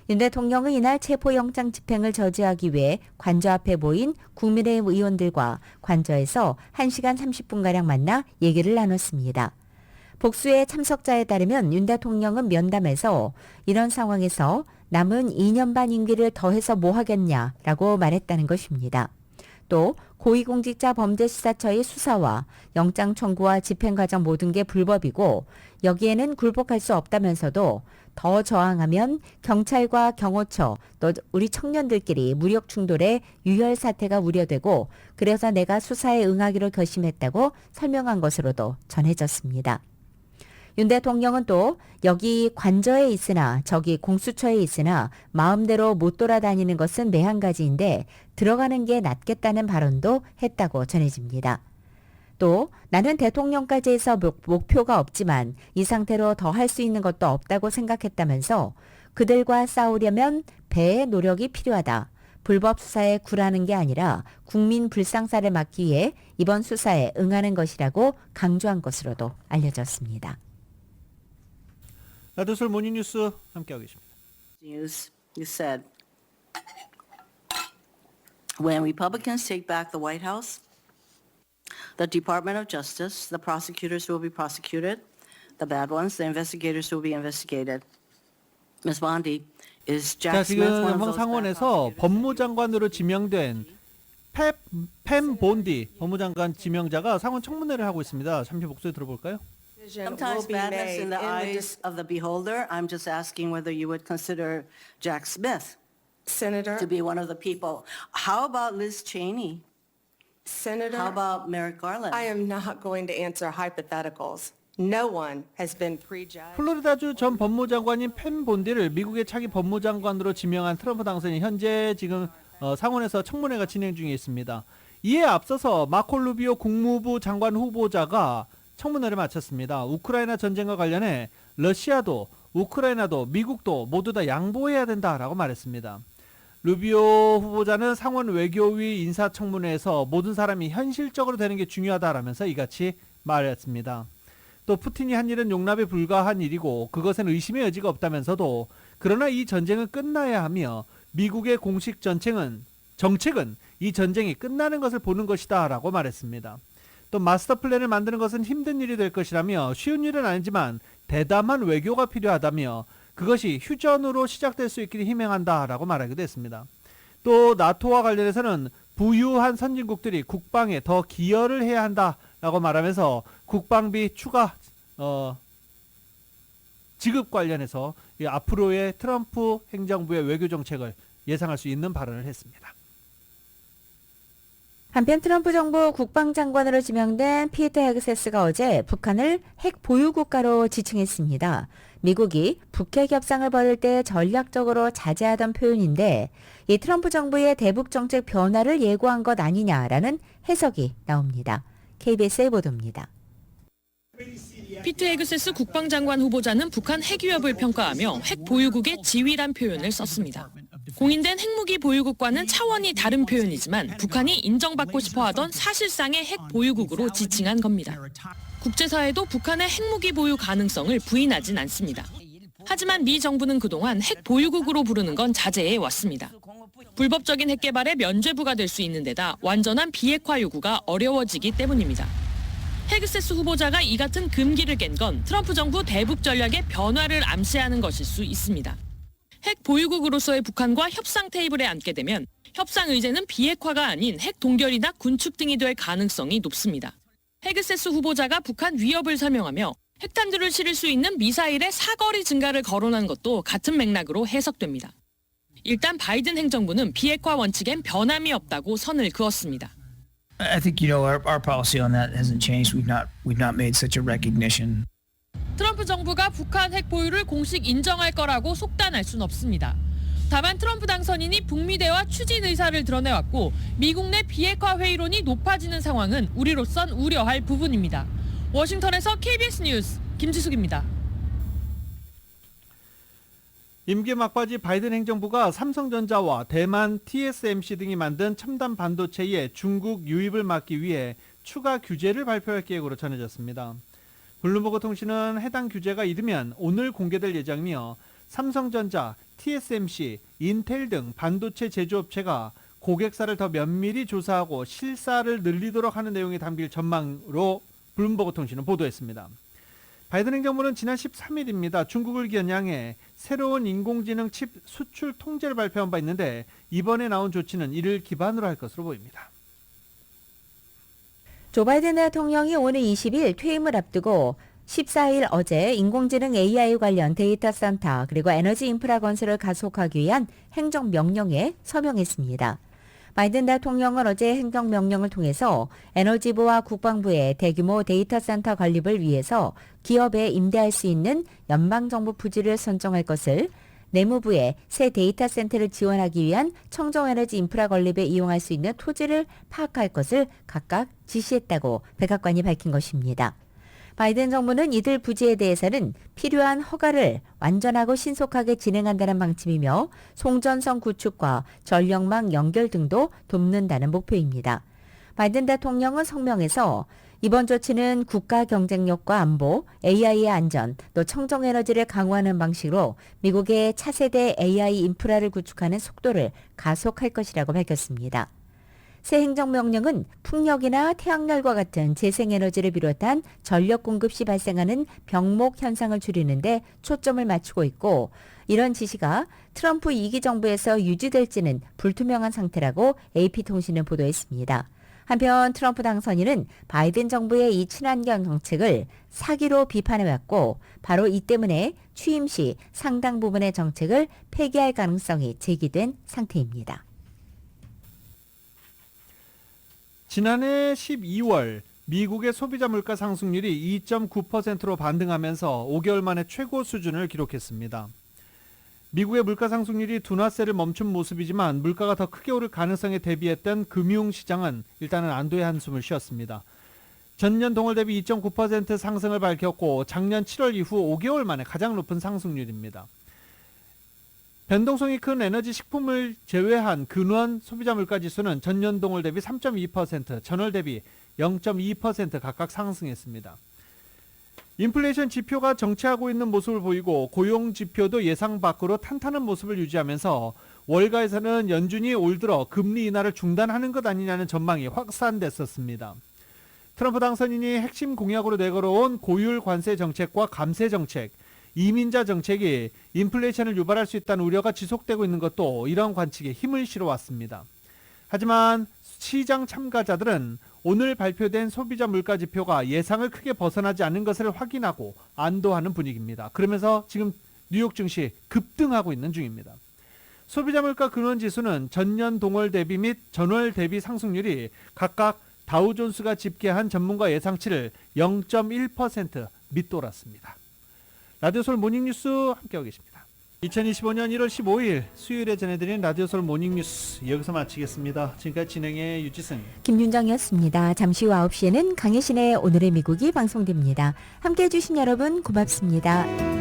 S2: 윤 대통령은 이날 체포영장 집행을 저지하기 위해 관저 앞에 모인 국민의힘 의원들과 관저에서 1시간 30분가량 만나 얘기를 나눴습니다. 복수의 참석자에 따르면 윤 대통령은 면담에서 이런 상황에서 남은 2년 반 임기를 더해서 뭐 하겠냐라고 말했다는 것입니다. 또 고위공직자 범죄수사처의 수사와 영장 청구와 집행 과정 모든 게 불법이고 여기에는 굴복할 수 없다면서도 더 저항하면 경찰과 경호처 또 우리 청년들끼리 무력 충돌에 유혈 사태가 우려되고 그래서 내가 수사에 응하기로 결심했다고 설명한 것으로도 전해졌습니다. 윤 대통령은 또 여기 관저에 있으나 저기 공수처에 있으나 마음대로 못 돌아다니는 것은 매한가지인데 들어가는 게 낫겠다는 발언도 했다고 전해집니다. 또 나는 대통령까지 해서 목표가 없지만 이 상태로 더 할 수 있는 것도 없다고 생각했다면서 그들과 싸우려면 배의 노력이 필요하다. 불법 수사에 굴하는 게 아니라 국민 불상사를 막기 위해 이번 수사에 응하는 것이라고 강조한 것으로도 알려졌습니다.
S1: 나도술 모닝뉴스 함께하고 계십니다.
S10: News, you said, when Republicans take back the White House, the Department of Justice, the prosecutors will be prosecuted, the bad ones, the investigators will be investigated. Ms. Bondi, is
S1: 자,
S10: Jack Smith one
S1: 지금
S10: of those bad
S1: 상원에서
S10: prosecutors?
S1: 법무장관으로 지명된 팸 본디 법무장관 지명자가 상원 청문회를 하고 있습니다. 잠시 목소리 들어볼까요?
S10: Sometimes badness in the eyes of the beholder. I'm just asking whether you would consider Jack Smith
S11: Senator,
S10: to be one of the people. How about Liz Cheney?
S11: Senator,
S10: How about Merrick Garland?
S11: I am not going to answer hypotheticals. No one has been prejudged.
S1: 플로리다주 전 법무장관인 팸 본디를 미국의 차기 법무장관으로 지명한 트럼프 당선인이 현재 지금 상원에서 청문회가 진행 중에 있습니다. 이에 앞서서 마코 루비오 국무부 장관 후보자가 청문회를 마쳤습니다. 우크라이나 전쟁과 관련해 러시아도 우크라이나도 미국도 모두 다 양보해야 된다라고 말했습니다. 루비오 후보자는 상원 외교위 인사청문회에서 모든 사람이 현실적으로 되는 게 중요하다라면서 이같이 말했습니다. 또 푸틴이 한 일은 용납에 불과한 일이고 그것엔 의심의 여지가 없다면서도 그러나 이 전쟁은 끝나야 하며 미국의 공식 정책은 이 전쟁이 끝나는 것을 보는 것이다 라고 말했습니다. 또 마스터 플랜을 만드는 것은 힘든 일이 될 것이라며 쉬운 일은 아니지만 대담한 외교가 필요하다며 그것이 휴전으로 시작될 수 있기를 희망한다라고 말하기도 했습니다. 또 나토와 관련해서는 부유한 선진국들이 국방에 더 기여를 해야 한다라고 말하면서 국방비 추가 지급 관련해서 앞으로의 트럼프 행정부의 외교 정책을 예상할 수 있는 발언을 했습니다.
S2: 한편 트럼프 정부 국방장관으로 지명된 피터 헤그세스가 어제 북한을 핵 보유 국가로 지칭했습니다. 미국이 북핵 협상을 벌일 때 전략적으로 자제하던 표현인데 이 트럼프 정부의 대북 정책 변화를 예고한 것 아니냐라는 해석이 나옵니다. KBS의 보도입니다.
S7: 피트 헤그세스 국방장관 후보자는 북한 핵 위협을 평가하며 핵 보유국의 지위란 표현을 썼습니다. 공인된 핵무기 보유국과는 차원이 다른 표현이지만 북한이 인정받고 싶어하던 사실상의 핵 보유국으로 지칭한 겁니다. 국제사회도 북한의 핵무기 보유 가능성을 부인하진 않습니다. 하지만 미 정부는 그동안 핵 보유국으로 부르는 건 자제해 왔습니다. 불법적인 핵 개발에 면죄부가 될 수 있는 데다 완전한 비핵화 요구가 어려워지기 때문입니다. 헤그세스 후보자가 이 같은 금기를 깬 건 트럼프 정부 대북 전략의 변화를 암시하는 것일 수 있습니다. 핵 보유국으로서의 북한과 협상 테이블에 앉게 되면 협상 의제는 비핵화가 아닌 핵 동결이나 군축 등이 될 가능성이 높습니다. 헤그세스 후보자가 북한 위협을 설명하며 핵탄두를 실을 수 있는 미사일의 사거리 증가를 거론한 것도 같은 맥락으로 해석됩니다. 일단 바이든 행정부는 비핵화 원칙엔 변함이 없다고 선을 그었습니다.
S12: I think our policy on that hasn't changed. We've not made such a recognition.
S7: 트럼프 정부가 북한 핵 보유를 공식 인정할 거라고 속단할 순 없습니다. 다만 트럼프 당선인이 북미 대화 추진 의사를 드러내왔고 미국 내 비핵화 회의론이 높아지는 상황은 우리로선 우려할 부분입니다. 워싱턴에서 KBS 뉴스 김지숙입니다.
S1: 임기 막바지 바이든 행정부가 삼성전자와 대만 TSMC 등이 만든 첨단 반도체의 중국 유입을 막기 위해 추가 규제를 발표할 계획으로 전해졌습니다. 블룸버그 통신은 해당 규제가 이르면 오늘 공개될 예정이며 삼성전자, TSMC, 인텔 등 반도체 제조업체가 고객사를 더 면밀히 조사하고 실사를 늘리도록 하는 내용이 담길 전망으로 블룸버그 통신은 보도했습니다. 바이든 행정부는 지난 13일입니다. 중국을 겨냥해 새로운 인공지능 칩 수출 통제를 발표한 바 있는데 이번에 나온 조치는 이를 기반으로 할 것으로 보입니다.
S2: 조 바이든 대통령이 오늘 20일 퇴임을 앞두고 14일 어제 인공지능 AI 관련 데이터 센터 그리고 에너지 인프라 건설을 가속하기 위한 행정명령에 서명했습니다. 바이든 대통령은 어제 행정명령을 통해서 에너지부와 국방부의 대규모 데이터 센터 건립을 위해서 기업에 임대할 수 있는 연방정부 부지를 선정할 것을, 내무부에 새 데이터 센터를 지원하기 위한 청정에너지 인프라 건립에 이용할 수 있는 토지를 파악할 것을 각각 지시했다고 백악관이 밝힌 것입니다. 바이든 정부는 이들 부지에 대해서는 필요한 허가를 완전하고 신속하게 진행한다는 방침이며 송전선 구축과 전력망 연결 등도 돕는다는 목표입니다. 바이든 대통령은 성명에서 이번 조치는 국가 경쟁력과 안보, AI의 안전, 또 청정에너지를 강화하는 방식으로 미국의 차세대 AI 인프라를 구축하는 속도를 가속할 것이라고 밝혔습니다. 새 행정명령은 풍력이나 태양열과 같은 재생에너지를 비롯한 전력 공급 시 발생하는 병목 현상을 줄이는 데 초점을 맞추고 있고 이런 지시가 트럼프 2기 정부에서 유지될지는 불투명한 상태라고 AP통신은 보도했습니다. 한편 트럼프 당선인은 바이든 정부의 이 친환경 정책을 사기로 비판해왔고 바로 이 때문에 취임 시 상당 부분의 정책을 폐기할 가능성이 제기된 상태입니다.
S1: 지난해 12월 미국의 소비자 물가 상승률이 2.9%로 반등하면서 5개월 만에 최고 수준을 기록했습니다. 미국의 물가 상승률이 둔화세를 멈춘 모습이지만 물가가 더 크게 오를 가능성에 대비했던 금융시장은 일단은 안도의 한숨을 쉬었습니다. 전년 동월 대비 2.9% 상승을 밝혔고 작년 7월 이후 5개월 만에 가장 높은 상승률입니다. 변동성이 큰 에너지 식품을 제외한 근원 소비자 물가 지수는 전년 동월 대비 3.2%, 전월 대비 0.2% 각각 상승했습니다. 인플레이션 지표가 정체하고 있는 모습을 보이고 고용 지표도 예상 밖으로 탄탄한 모습을 유지하면서 월가에서는 연준이 올 들어 금리 인하를 중단하는 것 아니냐는 전망이 확산됐었습니다. 트럼프 당선인이 핵심 공약으로 내걸어온 고율 관세 정책과 감세 정책, 이민자 정책이 인플레이션을 유발할 수 있다는 우려가 지속되고 있는 것도 이런 관측에 힘을 실어왔습니다. 하지만 시장 참가자들은 오늘 발표된 소비자 물가 지표가 예상을 크게 벗어나지 않는 것을 확인하고 안도하는 분위기입니다. 그러면서 지금 뉴욕 증시 급등하고 있는 중입니다. 소비자 물가 근원 지수는 전년 동월 대비 및 전월 대비 상승률이 각각 다우존스가 집계한 전문가 예상치를 0.1% 밑돌았습니다. 라디오서울 모닝뉴스 함께하고 계십니다. 2025년 1월 15일 수요일에 전해드린 라디오서울 모닝뉴스 여기서 마치겠습니다. 지금까지 진행의 유지승,
S2: 김윤정이었습니다. 잠시 후 9시에는 강혜신의 오늘의 미국이 방송됩니다. 함께해 주신 여러분 고맙습니다.